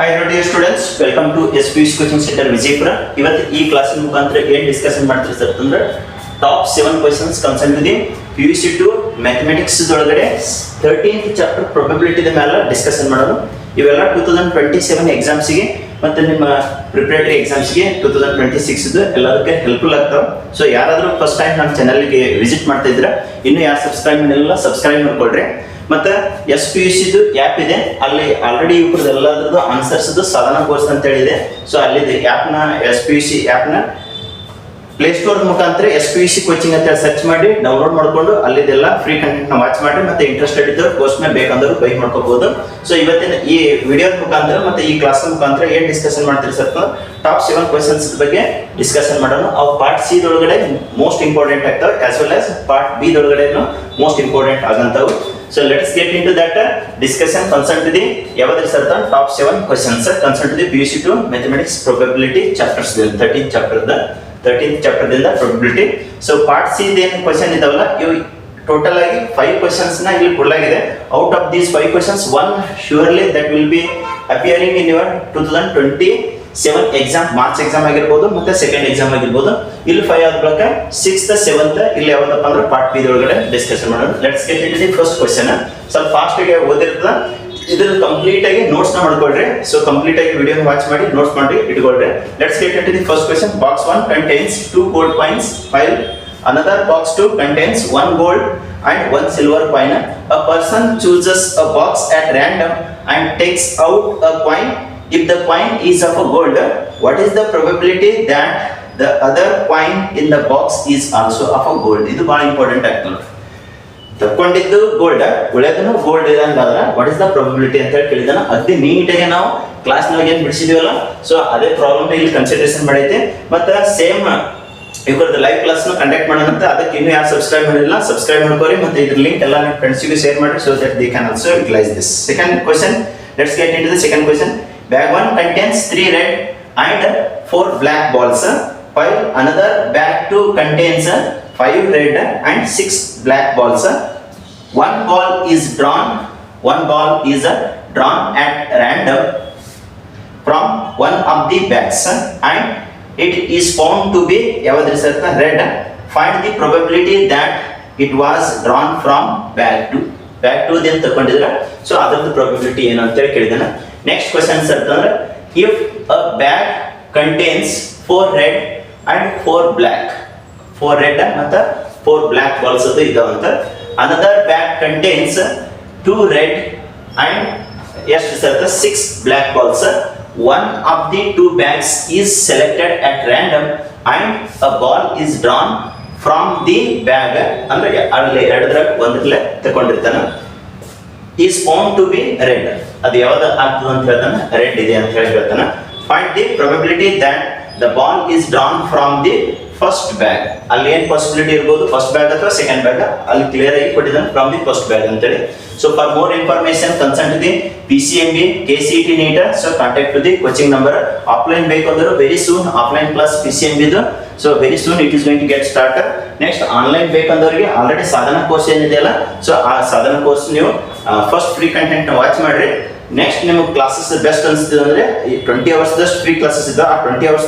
Hi, hello dear students. Welcome to SPS Coaching Center Vijaypura. ಇವತ್ತು ಈ ಕ್ಲಾಸಿನ ಮುಖಾಂತರ ಏನು ಡಿಸ್ಕಷನ್ ಮಾಡ್ತೀವಿ ಸರ್ ಅಂದ್ರೆ top 7 questions concern to the PUC 2 mathematics ಒಳಗಡೆ 13th ಚಾಪ್ಟರ್ ಪ್ರೊಬಬಿಲಿಟಿ ಮೇಲೆ ಡಿಸ್ಕಷನ್ ಮಾಡೋಣ. ಇವೆಲ್ಲ 2027 ಎಕ್ಸಾಮ್ಸ್ ಗೆ ಮತ್ತೆ ನಿಮ್ಮ ಪ್ರಿಪರೇಟರಿ ಎಕ್ಸಾಮ್ಸ್ ಗೆ 2026 ಎಲ್ಲದಕ್ಕೆ ಹೆಲ್ಪ್ಫುಲ್ ಆಗ್ತಾವೆ. ಸೊ ಯಾರಾದರೂ ಫಸ್ಟ್ ಟೈಮ್ ನಮ್ಮ ಚಾನೆಲ್ ಗೆ ವಿಸಿಟ್ ಮಾಡ್ತಾ ಇದ್ರೆ ಇನ್ನು ಯಾರು ಸಬ್ಸ್ಕ್ರೈಬ್ ಮಾಡಿಲ್ಲ ಸಬ್ಸ್ಕ್ರೈಬ್ ಮಾಡ್ಕೊಳ್ರಿ. ಮತ್ತೆ SPUC ಆ್ಯಪ್ ಇದೆ, ಅಲ್ಲಿ ಆಲ್ರೆಡಿ ಇವ್ರದ್ದು ಎಲ್ಲದ್ರದ್ದು ಆನ್ಸರ್ಸ್ ಸಾಧನ ಕೋರ್ಸ್ ಅಂತ ಹೇಳಿದೆ. ಸೊ ಅಲ್ಲಿದೆ ಆ್ಯಪ್ನ SPUC ಆ್ಯಪ್ನ ಪ್ಲೇಸ್ಟೋರ್ ಮುಖಾಂತರ SPUC ಕೋಚಿಂಗ್ ಅಂತ ಹೇಳಿ ಸರ್ಚ್ ಮಾಡಿ ಡೌನ್ಲೋಡ್ ಮಾಡ್ಕೊಂಡು ಅಲ್ಲಿದೆಲ್ಲ ಫ್ರೀ ಕಂಟೆಂಟ್ನ ವಾಚ್ ಮಾಡಿ ಮತ್ತೆ ಇಂಟ್ರೆಸ್ಟೆಡ್ ಇದ್ದವ್ರು ಕೋರ್ಸ್ ಮೇಲೆ ಬೇಕಂದ್ರೆ ಬೈ ಮಾಡ್ಕೋಬಹುದು. ಸೊ ಇವತ್ತಿನ ಈ ವಿಡಿಯೋದ ಮುಖಾಂತರ ಮತ್ತೆ ಈ ಕ್ಲಾಸ್ ಮುಖಾಂತರ ಏನು ಡಿಸ್ಕಷನ್ ಮಾಡ್ತೀರಿ ಸರ್ ಟಾಪ್ 7 ಕ್ವೆಶ್ಚನ್ಸ್ ಬಗ್ಗೆ ಡಿಸ್ಕಷನ್ ಮಾಡೋಣ. ಅವು ಪಾರ್ಟ್ ಸಿ ದೊಳಗಡೆ ಮೋಸ್ಟ್ ಇಂಪಾರ್ಟೆಂಟ್ ಆಗ್ತಾವೆ as well as part B ದೊಳಗಡೆ ಮೋಸ್ಟ್ ಇಂಪಾರ್ಟೆಂಟ್ ಆಗಂತಾವು. So let's get into that discussion concerned to the ಯಾವದ್ರ sir top 7 questions concerned to the PUC 2 mathematics probability chapters 13th chapter ದಿಂದ probability. So part C ಏನು question ಇದಾವಲ್ಲ ಇವು total ಆಗಿ 5 questions ನ ಇಲ್ಲಿ ಕೊಡಲಾಗಿದೆ. Out of these 5 questions one surely that will be appearing in your 2027 exam March exam ಆಗಿರ್ಬೋದು ಮತ್ತೆ ಸೆಕೆಂಡ್ ಎಕ್ಸಾಮ್ ಆಗಿರ್ಬೋದು. ಇಲ್ಲಿ 5 ಆದ ಬಳಿಕ 6th 7th ಇಲ್ಲಿ ಯಾವ್ದಪ್ಪ ಅಂದ್ರೆ ಪಾರ್ಟ್ ಬಿ ಒಳಗಡೆ ಡಿಸ್ಕಷನ್ ಮಾಡೋಣ. Let's get into the first question. ಸ್ವಲ್ಪ ಫಾಸ್ಟ್ ಆಗಿ ಓದಿರ್ತದ, ಇದ್ರ ಕಂಪ್ಲೀಟ್ ಆಗಿ ನೋಟ್ಸ್ ನ ಮಾಡ್ಕೊಳ್ರಿ. ಸೊ ಕಂಪ್ಲೀಟ್ ಆಗಿ ವಿಡಿಯೋ ವಾಚ್ ಮಾಡಿ ನೋಟ್ಸ್ ಮಾಡಿ ಇಟ್ಕೊಳ್ರಿ. Let's get into the first question. Box 1 contains 2 gold coins while another box 2 contains 1 gold and 1 silver coin. A person chooses a box at random and takes out a coin. If the coin is of a gold, what is the probability that the other coin in the box is also of a gold? ಇದು ಬಹಳ important ಆಗ್ತದೆ. ತಕ್ಕೊಂಡಿದ್ದು gold, ಉಳಿಯೋದನ್ನು gold ಇದೆ ಅಂತಾದ್ರೆ what is the probability ಅಂತ ಹೇಳಿ ಕೇಳಿದಾನ. ಅದೇ ನೀಟಾಗಿ ನಾವು ಕ್ಲಾಸ್ನಾಗ ಏನು ಬಿಡಿಸಿದೀವಲ್ಲ ಸೊ ಅದೇ ಪ್ರಾಬ್ಲಮ್ ಇಲ್ಲಿ ಕನ್ಸಿಡರೇಷನ್ ಮಾಡೈತೆ. ಮತ್ತೆ ಸೇಮ್ ಇವ್ರದ್ದು ಲೈವ್ ಕ್ಲಾಸ್ ಕಂಡಕ್ಟ್ ಮಾಡೋಣ. ಅದಕ್ಕೆ ಇನ್ನೂ ಯಾರು ಸಬ್ಸ್ಕ್ರೈಬ್ ಮಾಡಿಲ್ಲ ಸಬ್ಸ್ಕ್ರೈಬ್ ಮಾಡ್ಕೋರಿ. ಮತ್ತೆ ಇದ್ರ ಲಿಂಕ್ ಎಲ್ಲ ನಿಮ್ಮ ಫ್ರೆಂಡ್ಸ್ಗೆ ಶೇರ್ ಮಾಡಿ so that they can also utilise this. Second question. Let's get into the second question. Bag 1 contains 3 red and 4 black balls, while another bag 2 contains 5 red and 6 black balls. One ball is drawn at random from one of the bags and it is found to be red. Find the probability that it was drawn from bag 2. Bag 2 then ತಗೊಂಡಿದ್ರೆ so ಅದರದ್ದು probability ಏನು ಅಂತ ಹೇಳಿ ಕೇಳಿದಾನೆ. Next question sir, if a bag contains 4 red and 4 black, 4 red and 4 black balls ಇದಾವಂತ. Another bag contains 2 red and ಎಷ್ಟು sir 6 black balls. One of the 2 bags is selected at random and a ball is drawn from the bag. ಅಂದ್ರೆ ಅಲ್ಲಿ ಎರಡರ ಒಂದರಲ್ಲೇ ತಗೊಂಡಿರ್ತಾನೆ. is found to be red. ಅದು ಯಾವುದು ಆಗ್ತದೆ ಅಂತ ಹೇಳ್ತಾನೆ, ರೆಡ್ ಇದೆ ಅಂತ ಹೇಳಿ ಹೇಳ್ತಾನೆ. Find the probability that the ball is drawn from the first bag. ಅಲ್ಲಿ ಏನು ಪಾಸಿಬಿಲಿಟಿ ಇರ್ಬೋದು, ಫಸ್ಟ್ ಬ್ಯಾಗ್ ಅಥವಾ ಸೆಕೆಂಡ್ ಬ್ಯಾಗ್, ಅಲ್ಲಿ ಕ್ಲಿಯರ್ ಆಗಿ ಕೊಟ್ಟಿದ್ದಾನೆ ಫ್ರಮ್ ದಿ ಫಸ್ಟ್ ಬ್ಯಾಗ್ ಅಂತೇಳಿ. So for more information concern to the PCMB KCET NEET so contact to the coaching number. Offline ಬೇಕಂದ್ರೆ very soon offline class PCMB ಇದು so very soon it is going to get start. Next online ಬೇಕಂದವರಿಗೆ already ಸಾಧನ course ಏನಿದೆಯಲ್ಲ so ಆ ಸಾಧನ course ನೀವು first free content watch ಮಾಡ್ರಿ. Next ನಿಮಗೆ classes best ಅನಿಸ್ತದೆ ಅಂದ್ರೆ ಈ 20 hours ಫ್ರೀ ಕ್ಲಾಸಸ್ ಇದ್ದಾವೆ. ಆ 20 hours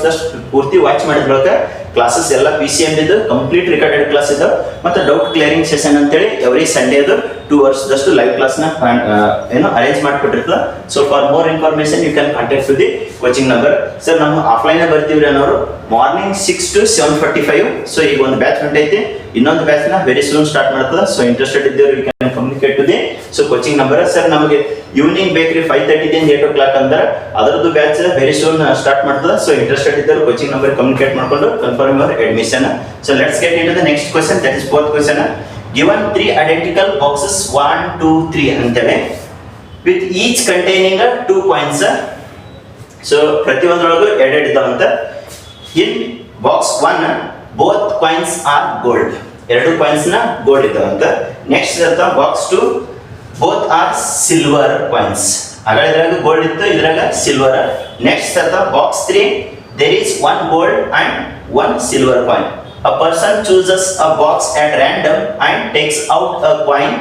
ಪೂರ್ತಿ ವಾಚ್ ಮಾಡಿದ ಬಳಿಕ ಕ್ಲಾಸಸ್ ಎಲ್ಲ PCMB ಇದು ಕಂಪ್ಲೀಟ್ ರಿಕಾರ್ಡೆಡ್ ಕ್ಲಾಸ್ ಇದ್ದಾವೆ. ಮತ್ತೆ ಡೌಟ್ ಕ್ಲಿಯರಿಂಗ್ ಸೆಷನ್ ಅಂತೇಳಿ ಎವ್ರಿ ಸಂಡೇ ಅದು 2 hours ಲೈವ್ ಕ್ಲಾಸ್ನ ಏನು ಅರೇಂಜ್ ಮಾಡಿಕೊಟ್ಟಿರ್ತದೆ. So for more information you can contact to the coaching number. Sir ನಮ್ಮ ಆಫ್ಲೈನ್ ಬರ್ತೀವ್ರಿ ಅನ್ನೋರು ಮಾರ್ನಿಂಗ್ 6 to 7:45. ಸೊ ಈಗ ಒಂದು ಬ್ಯಾಚ್ ಹೊಂಟೈತಿ, ಇನ್ನೊಂದು ಬ್ಯಾಚ್ ನ ವೆರಿ ಸೂನ್ ಸ್ಟಾರ್ಟ್ ಮಾಡ್ತದೆ. ಸೊ ಇಂಟ್ರೆಸ್ಟೆಡ್ ಇದ್ದವರು you can communicate to the so coaching number. Sir ನಮಗೆ ಈವ್ನಿಂಗ್ ಬೇಕ್ರಿ 5:30 ದಿಂದ 8 o'clock ಅಂದ್ರೆ ಅದರದ್ದು ಬ್ಯಾಚ್ ವೆರಿ ಸೂನ್ ಸ್ಟಾರ್ಟ್ ಮಾಡ್ತದೆ. ಸೊ ಇಂಟ್ರೆಸ್ಟೆಡ್ ಇದ್ದವರು ಕೋಚಿಂಗ್ ನಂಬರ್ ಕಮ್ಯುನಿಕೇಟ್ ಮಾಡ್ಕೊಂಡು confirm your admission. So let's get into the next question, that is fourth question. Given 3 identical boxes 1, 2, 3 ಅಂತೇಳಿ with each containing 2 coins. So ಪ್ರತಿಯೊಂದರೊಳಗೂ ಎರಡೆರಡು ಇದ್ದಾವಂತ. In box 1 both coins are gold. ಎರಡು coins ನ gold ಇದ್ದಾವಂತ. Next ಇರ್ತಾವ box 2 both are silver coins. ಆಗ ಇದ್ರಾಗ ಗೋಲ್ಡ್ ಇತ್ತು, ಇದ್ರಾಗ ಸಿಲ್ವರ್. ನೆಕ್ಸ್ಟ್ ಇರ್ತಾವ box 3 there is 1 gold and 1 silver coin. A person chooses a box at random and takes out a coin.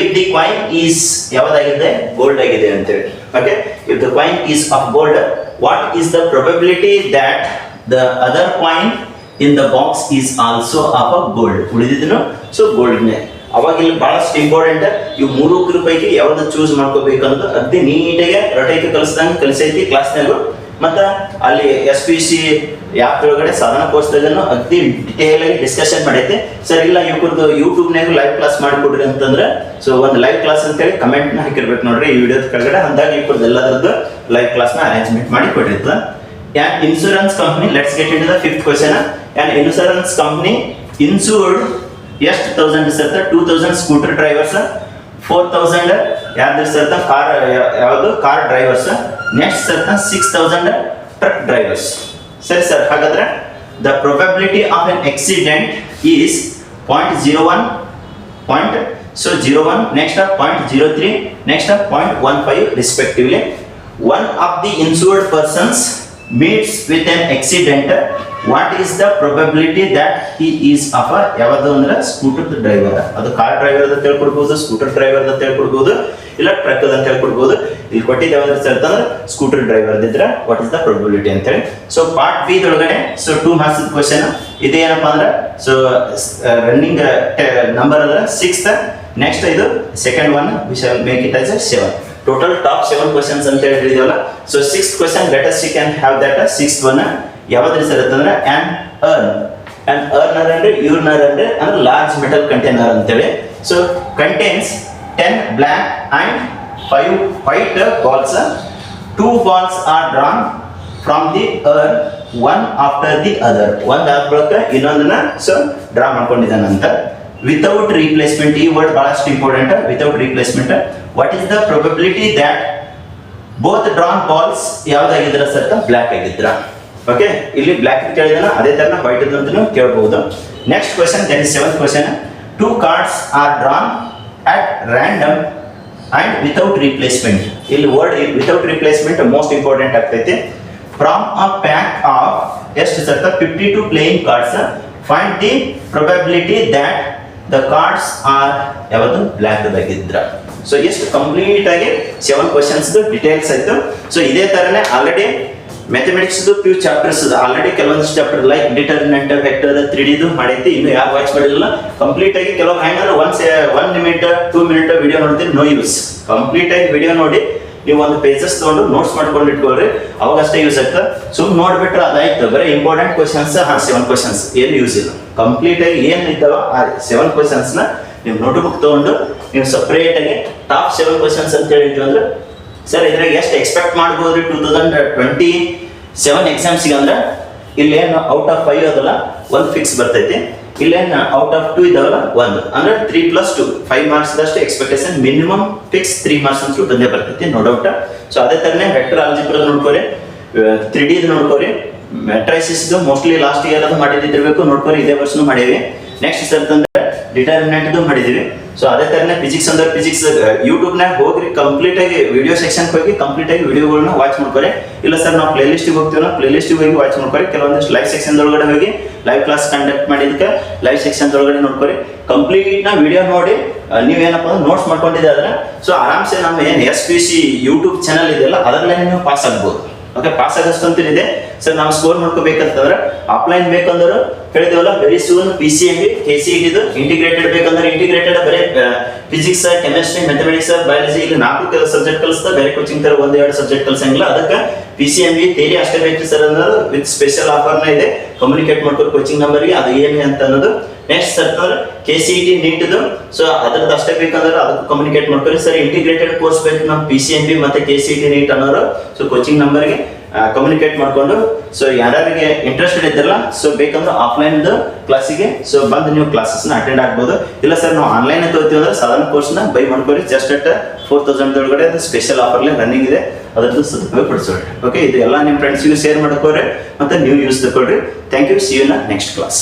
If the coin is ಯಾವ್ದಾಗಿದೆ gold ಆಗಿದೆ ಅಂತ ಹೇಳಿ. Okay, if the coin is of gold, what is the probability that the other coin in the box is also of a gold. ಉಳಿದಿದ್ದನು so ಗೋಲ್ಡ್ನೇ. ಅವಾಗ ಇಲ್ಲಿ ಬಹಳಷ್ಟು important, ಇವು 3 ಪೈಕಿ ಯಾವ್ದು ಚೂಸ್ ಮಾಡ್ಕೋಬೇಕನ್ನೋದು ಅಗ್ದಿ ನೀಟಾಗಿ ರಟೈಕೆ ಕಲಿಸ್ದಂಗೆ ಕಲಿಸೈತಿ ಕ್ಲಾಸ್ನಾಗು. ಮತ್ತು ಅಲ್ಲಿ SPC ಆ್ಯಪ್ ಒಳಗಡೆ ಸಾಧನ ಕೋರ್ಸ್ದಾಗನು ಅಗ್ದಿ ಡಿಟೇಲ್ ಆಗಿ ಡಿಸ್ಕಷನ್ ಮಾಡೈತೆ. ಸರ್ ಇಲ್ಲ ಇವ್ರದ್ದು ಯೂಟ್ಯೂಬ್ನಾಗ ಲೈವ್ ಕ್ಲಾಸ್ ಮಾಡಿಕೊಡ್ರಿ ಅಂತಂದ್ರೆ, ಸೊ ಒಂದು ಲೈವ್ ಕ್ಲಾಸ್ ಅಂತೇಳಿ ಕಮೆಂಟ್ನ ಹಾಕಿರ್ಬೇಕು ನೋಡ್ರಿ ಈ ವಿಡಿಯೋದ ಕೆಳಗಡೆ. ಅಂದಾಗ ಇವ್ರದ್ದು ಎಲ್ಲದರದ್ದು ಲೈವ್ ಕ್ಲಾಸ್ನ ಅರೇಂಜ್ಮೆಂಟ್ ಮಾಡಿ ಕೊಟ್ಟಿರ್ತದೆ. And insurance company, let's get in the 5th question. And insurance company insured ಎಷ್ಟು 1000 ಸರ್ತ 2000 ಸ್ಕೂಟರ್ ಡ್ರೈವರ್ಸ್, 4000 ಯಾವ್ದು ಸರ್ತ ಕಾರ್, ಯಾವುದು ಕಾರ್ ಡ್ರೈವರ್ಸ್, ನೆಕ್ಸ್ಟ್ ಸರ್ತ 6000 ಟ್ರಕ್ ಡ್ರೈವರ್ಸ್. ಸರಿ ಸರ್, ಹಾಗಾದ್ರೆ the probability of an accident is 0.01 so 01, next 0.03, next 0.15 respectively. One of the insured persons meets with an accident, what is the probability that he is of a ಯಾವುದು ಅಂದ್ರೆ scooter driver. ಅದು car driver ಅಂತ ಹೇಳ್ಕೊಡ್ಬೋದು, scooter driver ಅಂತ ಹೇಳ್ಕೊಡ್ಬೋದು, ಇಲ್ಲ truck ಅಂತ ಹೇಳ್ಕೊಡ್ಬೋದು. ಇಲ್ಲಿ ಕೊಟ್ಟಿದ್ದು ಯಾವ್ದು ಅಂತಂದ್ರೆ ಸ್ಕೂಟರ್ ಡ್ರೈವರ್ ಇದ್ರೆ ವಾಟ್ ಇಸ್ ದ ಪ್ರೊಬಬಿಲಿಟಿ ಅಂತ ಹೇಳಿ. ಸೊ ಪಾರ್ಟ್ ಬಿ ದೊಳಗಡೆ ಸೊ 2 ಮಾರ್ಕ್ಸ್ ಕ್ವೆಶ್ಚನ್ ಇದೇನಪ್ಪ ಅಂದ್ರೆ, ಸೊ ರನ್ನಿಂಗ್ ನಂಬರ್ ಅಂದ್ರೆ 6th, ನೆಕ್ಸ್ಟ್ ಇದು second one we shall make it as 7. Total top 7 questions ಅಂತ ಹೇಳಿದೀವಲ್ಲ. So 6th question let us see can have that. 6th one ಯಾವ್ದು sir ಅಂತಂದ್ರೆ an ಅರ್ನರ್ ಅಂದ್ರೆ ಯೂರ್ನರ್ ಅಂದ್ರೆ ಲಾರ್ಜ್ ಮೆಟಲ್ ಕಂಟೈನರ್ ಅಂತೇಳಿ. So contains 10 black and 5 white balls. 2 balls are drawn from the urn, one after the other. ಒಂದ್ ಆದ ಬಳಿಕ ಇನ್ನೊಂದನ್ನ ಸೊ ಡ್ರಾ ಮಾಡ್ಕೊಂಡಿದ್ದಾನಂತ. ವಿತೌಟ್ ರಿಪ್ಲೇಸ್ಮೆಂಟ್, ಈ ವರ್ಡ್ ಬಹಳಷ್ಟು important. Without replacement, what is the probability that both drawn balls ಯಾವ್ದಾಗಿದ್ರ sir black ಆಗಿದ್ರ. Okay, ಇಲ್ಲಿ ಬ್ಲ್ಯಾಕ್ ಕೇಳಿದಾನ, ಅದೇ ತರ ವೈಟ್ ಅಂತಲೂ ಕೇಳಬಹುದು. Next question, that is 7th question. 2 cards are drawn at random and without replacement. ಇಲ್ಲಿ word without replacement most important ಆಗ್ತೈತಿ. ಫ್ರಮ್ ಅ ಪ್ಯಾಕ್ ಆಫ್ ಎಷ್ಟು sir 52 playing cards, find the probability that the cards are ಯಾವುದು black ಆಗಿದ್ರ. So ಎಷ್ಟು complete ಆಗಿ 7 questions details ಆಯ್ತು. So ಇದೇ ತರನೇ already mathematics few chapters already ಕೆಲವೊಂದಿಷ್ಟು chapter like determinant, vector, 3D ಮಾಡೈತಿ. ಇನ್ನು ಯಾರು ವಾಚ್ ಮಾಡಿಲ್ಲ ಕಂಪ್ಲೀಟ್ ಆಗಿ. ಕೆಲವು ಹ್ಯಾಂಗಂದ್ರೆ 1 minute 2 minute ವಿಡಿಯೋ ನೋಡ್ತೀರಿ, ನೋ ಯೂಸ್. ಕಂಪ್ಲೀಟ್ ಆಗಿ ವಿಡಿಯೋ ನೋಡಿ ನೀವು ಒಂದು ಪೇಜಸ್ ತಗೊಂಡು ನೋಟ್ಸ್ ಮಾಡ್ಕೊಂಡು ಇಟ್ಕೊಳ್ರಿ, ಅವಾಗ ಅಷ್ಟೇ ಯೂಸ್ ಆಗ್ತದೆ. ಸುಮ್ ನೋಡ್ಬಿಟ್ರೆ ಅದಾಯ್ತು, ಬರೀ ಇಂಪಾರ್ಟೆಂಟ್ ಕ್ವೆಶ್ಚನ್ಸ್ 7 ಕ್ವೆಶ್ಚನ್ಸ್ ಏನು ಯೂಸ್ ಇಲ್ಲ. ಕಂಪ್ಲೀಟ್ ಆಗಿ ಏನು ಇದ್ದಾವ ಆ 7 ಕ್ವೆಶ್ಚನ್ಸ್ನ ನೀವು ನೋಟ್ ಬುಕ್ ತಗೊಂಡು ನೀವು ಸಪ್ರೇಟ್ ಆಗಿ ಟಾಪ್ 7 ಕ್ವೆಶ್ಚನ್ಸ್ ಅಂತ ಹೇಳಿದ್ವಿ ಅಂದ್ರೆ, ಸರ್ ಇದ್ರಾಗ ಎಷ್ಟು ಎಕ್ಸ್ಪೆಕ್ಟ್ ಮಾಡ್ಬೋದ್ರಿ 2027 ಎಕ್ಸಾಮ್ಸಿಗೆ ಅಂದ್ರೆ, ಇಲ್ಲೇನು ಔಟ್ ಆಫ್ 5 ಅದಲ್ಲ 1 ಫಿಕ್ಸ್ ಬರ್ತೈತಿ. ಇಲ್ಲೇನು ಔಟ್ ಆಫ್ 2 ಇದಾವಲ್ಲ 1 ಅಂದ್ರೆ 3+2 5 ಮಾರ್ಕ್ಸ್ ದಷ್ಟು ಎಕ್ಸ್ಪೆಕ್ಟೇಷನ್. ಮಿನಿಮಮ್ ಫಿಕ್ಸ್ 3 ಮಾರ್ಕ್ಸ್ ಅಂತೂ ಬಂದೇ ಬರ್ತೈತಿ, ನೋ ಡೌಟ್. ಸೊ ಅದೇ ತರನೇ ವೆಕ್ಟರ್ ಆಲ್ಜಿಬ್ರಾ ನೋಡ್ಕೋರಿ, 3D ನೋಡ್ಕೋರಿ, ಮ್ಯಾಟ್ರೈಸಿಸ್ ಮೋಸ್ಟ್ಲಿ ಲಾಸ್ಟ್ ಇಯರ್ ಅದು ಮಾಡಿದ್ದಿರ್ಬೇಕು, ನೋಡ್ಕೋರಿ ಇದೇ ವರ್ಷನೂ ಮಾಡೀವಿ. ನೆಕ್ಸ್ಟ್ ಸರ್ ಅಂದ್ರೆ ಡಿಟರ್ಮಿನೆಂಟ್ ಮಾಡಿದೀವಿ. ಸೊ ಅದೇ ತರನೇ ಫಿಸಿಕ್ಸ್ ಅಂದ್ರೆ ಫಿಸಿಕ್ಸ್ ಯೂಟ್ಯೂಬ್ನಾಗ ಹೋಗ್ರಿ, ಕಂಪ್ಲೀಟ್ ಆಗಿ ವಿಡಿಯೋ ಸೆಕ್ಷನ್ ಹೋಗಿ ಕಂಪ್ಲೀಟ್ ಆಗಿ ವಿಡಿಯೋಗಳನ್ನ ವಾಚ್ ಮಾಡ್ಕೊರಿ. ಇಲ್ಲ ಸರ್ ನಾವು ಪ್ಲೇ ಲಿಸ್ಟಿಗೆ ಹೋಗ್ತೀವಿ, ಪ್ಲೇ ಲಿಸ್ಟಿಗೆ ಹೋಗಿ ವಾಚ್ ಮಾಡ್ಕೊರಿ. ಕೆಲವೊಂದಿಷ್ಟು ಲೈವ್ ಸೆಕ್ಷನ್ ಒಳಗಡೆ ಹೋಗಿ ಲೈವ್ ಕ್ಲಾಸ್ ಕಂಡಕ್ಟ್ ಮಾಡಿದಕ್ಕೆ ಲೈವ್ ಸೆಕ್ಷನ್ ಒಳಗಡೆ ನೋಡ್ಕೊರಿ. ಕಂಪ್ಲೀಟ್ ನ ವಿಡಿಯೋ ನೋಡಿ ನೀವೇನಪ್ಪ ನೋಟ್ಸ್ ಮಾಡ್ಕೊಂಡಿದ್ದಾದ್ರೆ ಸೊ ಆರಾಮ್ಸೆ ನಮ್ಮ ಏನು SPC ಯೂಟ್ಯೂಬ್ ಚಾನಲ್ ಇದೆಯಲ್ಲ ಅದರಲ್ಲೇ ನೀವು ಪಾಸ್ ಆಗ್ಬೋದು. ಓಕೆ, ಪಾಸ್ ಆಗೋಷ್ಟು ಅಂತ ಇದೆ ಸರ್. ನಾವು ಸ್ಕೋರ್ ಮಾಡ್ಕೋಬೇಕಂತಂದ್ರೆ ಆಫ್ಲೈನ್ ಬೇಕಂದ್ರೆ ಹೇಳಿದೇವಲ್ಲ ವೆರಿ ಸೂನ್ PCMB KCET ಇದು ಇಂಟಿಗ್ರೇಟೆಡ್ ಬೇಕಂದ್ರೆ ಇಂಟಿಗ್ರೇಟೆಡ್ ಬರೀ ಫಿಸಿಕ್ಸ್, ಕೆಮಿಸ್ಟ್ರಿ, ಮ್ಯಾಥಮೆಟಿಕ್ಸ್, ಬಯಾಲಜಿ ಇಲ್ಲಿ 4 ಸಬ್ಜೆಕ್ಟ್ ಕಲಿಸ್ತಾ, ಬೇರೆ ಕೋಚಿಂಗ್ ತರ 1-2 ಸಬ್ಜೆಕ್ಟ್ ಕಲಿಸಂಗಿಲ್ಲ. ಅದಕ್ಕೆ PCMB ಥಿಯರಿ ಅಷ್ಟೇ ಬೇಕು ಸರ್ ಅನ್ನೋದು ವಿತ್ ಸ್ಪೆಷಲ್ ಆಫರ್ನ ಇದೆ. ಕಮ್ಯುನಿಕೇಟ್ ಮಾಡ್ಕೊಂಡು ಕೋಚಿಂಗ್ ನಂಬರ್ಗೆ ಅದು ಏನು ಅಂತ ಅನ್ನೋದು. ನೆಕ್ಸ್ಟ್ ಸರ್ KCET ನೀಟ್ದು, ಸೊ ಅದ್ರದ್ದು ಅಷ್ಟೇ ಬೇಕಂದ್ರೆ ಅದಕ್ಕೆ ಕಮ್ಯುನಿಕೇಟ್ ಮಾಡ್ಕೊರಿ ಸರ್. ಇಂಟಿಗ್ರೇಟೆಡ್ ಕೋರ್ಸ್ ಬೇಕು ನಮ್ಮ PCMB ಮತ್ತೆ KCET ನೀಟ್ ಅನ್ನೋರು, ಸೊ ಕೋಚಿಂಗ್ ನಂಬರ್ಗೆ ಕಮ್ಯುನಿಕೇಟ್ ಮಾಡ್ಕೊಂಡು ಸೊ ಯಾರ್ಯಾರಿಗೆ ಇಂಟ್ರೆಸ್ಟೆಡ್ ಇದ್ದಿರಲ್ಲ ಸೊ ಬೇಕಂದ್ರೆ ಆಫ್ಲೈನ್ ಕ್ಲಾಸಿಗೆ ಸೊ ಬಂದು ನೀವು ಕ್ಲಾಸಸ್ನ ಅಟೆಂಡ್ ಆಗ್ಬೋದು. ಇಲ್ಲ ಸರ್ ನಾವು ಆನ್ಲೈನ್ ತಗೋತೀವಿ ಅಂದ್ರೆ ಸಾಧಾರಣ ಕೋರ್ಸ್ನ ಬೈ ಮಾಡ್ಕೊರಿ. ಜಸ್ಟ್ ಅಟ್ 4000 ಒಳಗಡೆ ಅದು ಸ್ಪೆಷಲ್ ಆಫರ್ಲಿ ರನ್ನಿಂಗ್ ಇದೆ, ಅದರದ್ದು ಸದುಪಯೋಗ ಪಡಿಸೋರಿ. ಓಕೆ, ಇದು ಎಲ್ಲ ನಿಮ್ಮ ಫ್ರೆಂಡ್ಸ್ಗೂ ಶೇರ್ ಮಾಡ್ಕೋರಿ ಮತ್ತೆ ನೀವು ಯೂಸ್ ತಗೊಳ್ರಿ. Thank you, see you in next class.